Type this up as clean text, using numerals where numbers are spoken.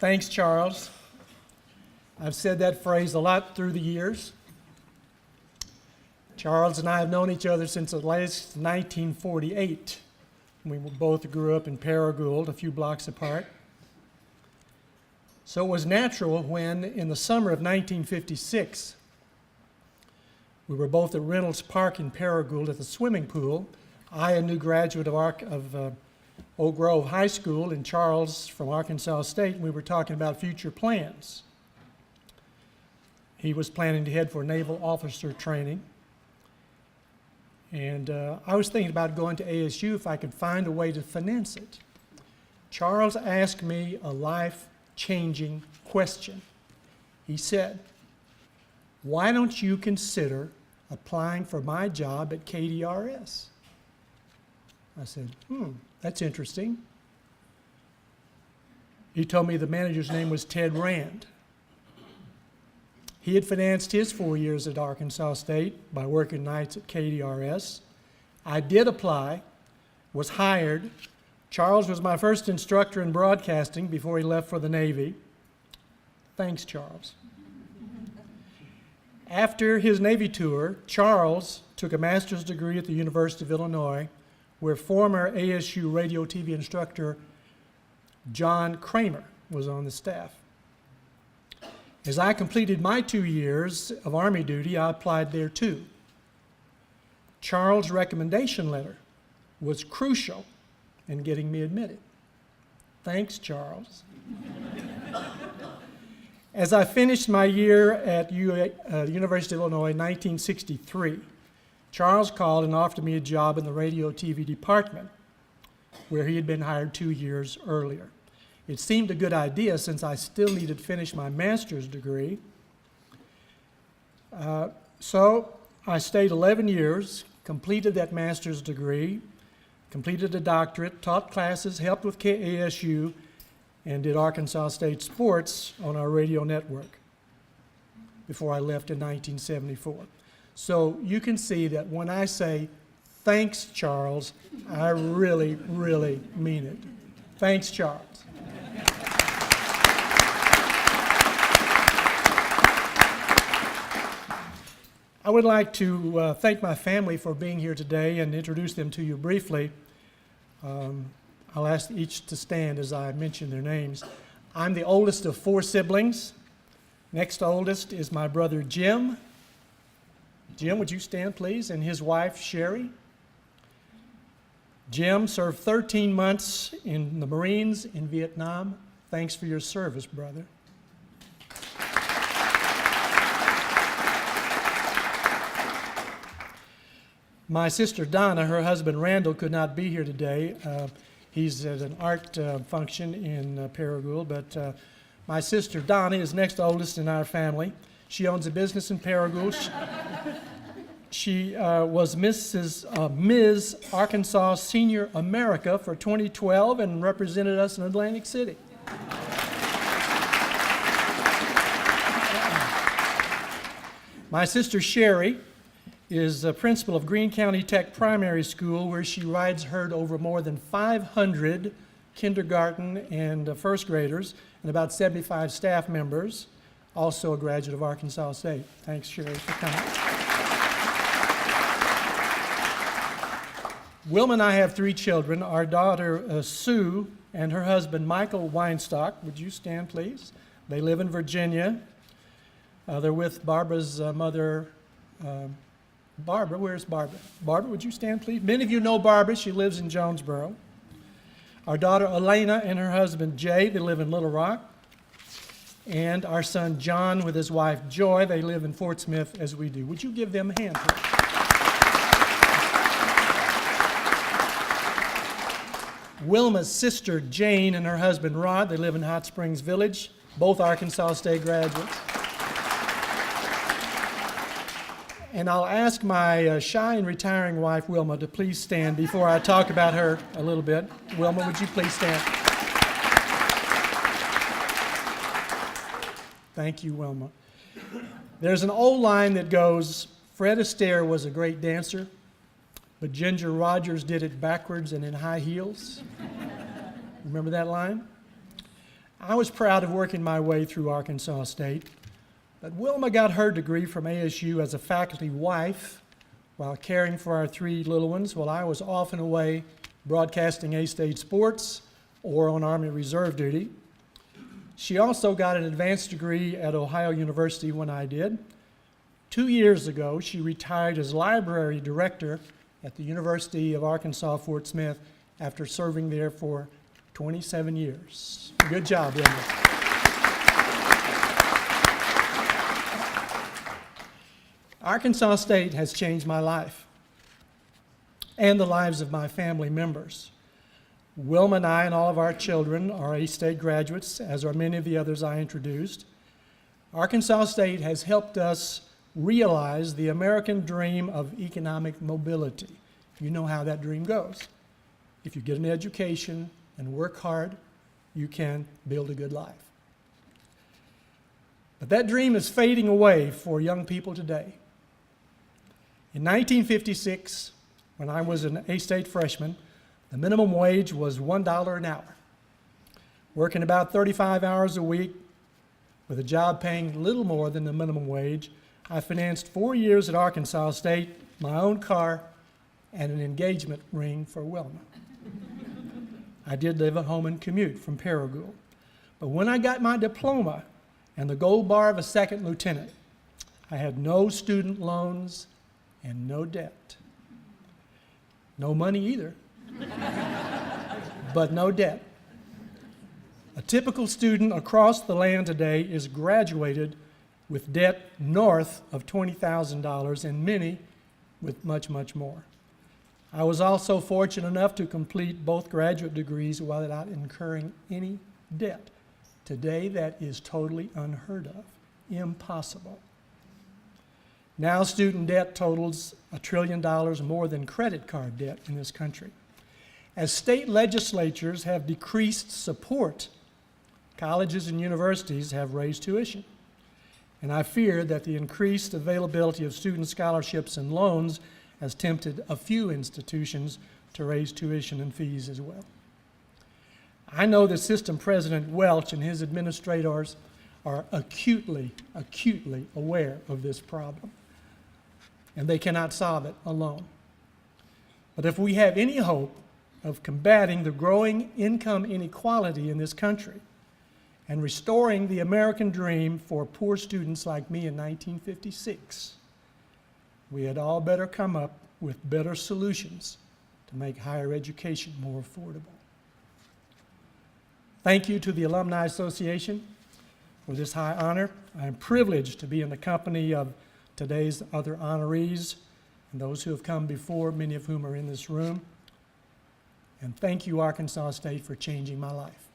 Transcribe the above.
Thanks, Charles. I've said that phrase a lot through the years. Charles and I have known each other since at least 1948. We both grew up in Paragould, a few blocks apart. So it was natural when, in the summer of 1956, we were both at Reynolds Park in Paragould at the swimming pool. I, a new graduate of Oak Grove High School, and Charles from Arkansas State, and we were talking about future plans. He was planning to head for naval officer training. And I was thinking about going to ASU if I could find a way to finance it. Charles asked me a life-changing question. He said, "Why don't you consider applying for my job at KDRS?" I said, that's interesting. He told me the manager's name was Ted Rand. He had financed his 4 years at Arkansas State by working nights at KDRS. I did apply, was hired. Charles was my first instructor in broadcasting before he left for the Navy. Thanks, Charles. After his Navy tour, Charles took a master's degree at the University of Illinois, where former ASU radio TV instructor John Kramer was on the staff. As I completed my 2 years of Army duty, I applied there too. Charles' recommendation letter was crucial in getting me admitted. Thanks, Charles. As I finished my year at University of Illinois in 1963, Charles called and offered me a job in the radio TV department, where he had been hired 2 years earlier. It seemed a good idea since I still needed to finish my master's degree. So I stayed 11 years, completed that master's degree, completed a doctorate, taught classes, helped with ASU, and did Arkansas State sports on our radio network before I left in 1974. So you can see that when I say, thanks, Charles, I really, really mean it. Thanks, Charles. I would like to thank my family for being here today and introduce them to you briefly. I'll ask each to stand as I mention their names. I'm the oldest of 4 siblings. Next oldest is my brother Jim. Jim, would you stand, please? And his wife, Sherry. Jim served 13 months in the Marines in Vietnam. Thanks for your service, brother. My sister Donna, her husband Randall, could not be here today. He's at an art function in Paragould, but my sister Donna is next oldest in our family. She owns a business in Paragould. She was Ms. Arkansas Senior America for 2012 and represented us in Atlantic City. My sister Sherry is a principal of Greene County Tech Primary School, where she rides herd over more than 500 kindergarten and first graders and about 75 staff members, also a graduate of Arkansas State. Thanks, Sherry, for coming. Wilma and I have 3 children. Our daughter, Sue, and her husband, Michael Weinstock. Would you stand, please? They live in Virginia. They're with Barbara's mother, Barbara. Where's Barbara? Barbara, would you stand, please? Many of you know Barbara. She lives in Jonesboro. Our daughter, Elena, and her husband, Jay, they live in Little Rock. And our son, John, with his wife, Joy, they live in Fort Smith, as we do. Would you give them a hand, please? Wilma's sister, Jane, and her husband, Rod, they live in Hot Springs Village, both Arkansas State graduates. And I'll ask my shy and retiring wife, Wilma, to please stand before I talk about her a little bit. Wilma, would you please stand? Thank you, Wilma. There's an old line that goes, Fred Astaire was a great dancer, but Ginger Rogers did it backwards and in high heels. Remember that line? I was proud of working my way through Arkansas State, but Wilma got her degree from ASU as a faculty wife while caring for our 3 little ones while I was off and away broadcasting A-State sports or on Army Reserve duty. She also got an advanced degree at Ohio University when I did. 2 years ago, she retired as library director at the University of Arkansas, Fort Smith, after serving there for 27 years. Good job, Wilma. Arkansas State has changed my life and the lives of my family members. Wilma and I and all of our children are A-State graduates, as are many of the others I introduced. Arkansas State has helped us realize the American dream of economic mobility. You know how that dream goes. If you get an education and work hard, you can build a good life. But that dream is fading away for young people today. In 1956, when I was an A-State freshman, the minimum wage was $1 an hour. Working about 35 hours a week with a job paying little more than the minimum wage, I financed 4 years at Arkansas State, my own car, and an engagement ring for Wilma. I did live at home and commute from Paragould. But when I got my diploma and the gold bar of a second lieutenant, I had no student loans and no debt. No money either, but no debt. A typical student across the land today is graduated with debt north of $20,000 and many with much, much more. I was also fortunate enough to complete both graduate degrees without incurring any debt. Today, that is totally unheard of, impossible. Now, student debt totals $1 trillion more than credit card debt in this country. As state legislatures have decreased support, colleges and universities have raised tuition. And I fear that the increased availability of student scholarships and loans has tempted a few institutions to raise tuition and fees as well. I know that System President Welch and his administrators are acutely aware of this problem, and they cannot solve it alone. But if we have any hope of combating the growing income inequality in this country and restoring the American dream for poor students like me in 1956, we had all better come up with better solutions to make higher education more affordable. Thank you to the Alumni Association for this high honor. I am privileged to be in the company of today's other honorees and those who have come before, many of whom are in this room. And thank you, Arkansas State, for changing my life.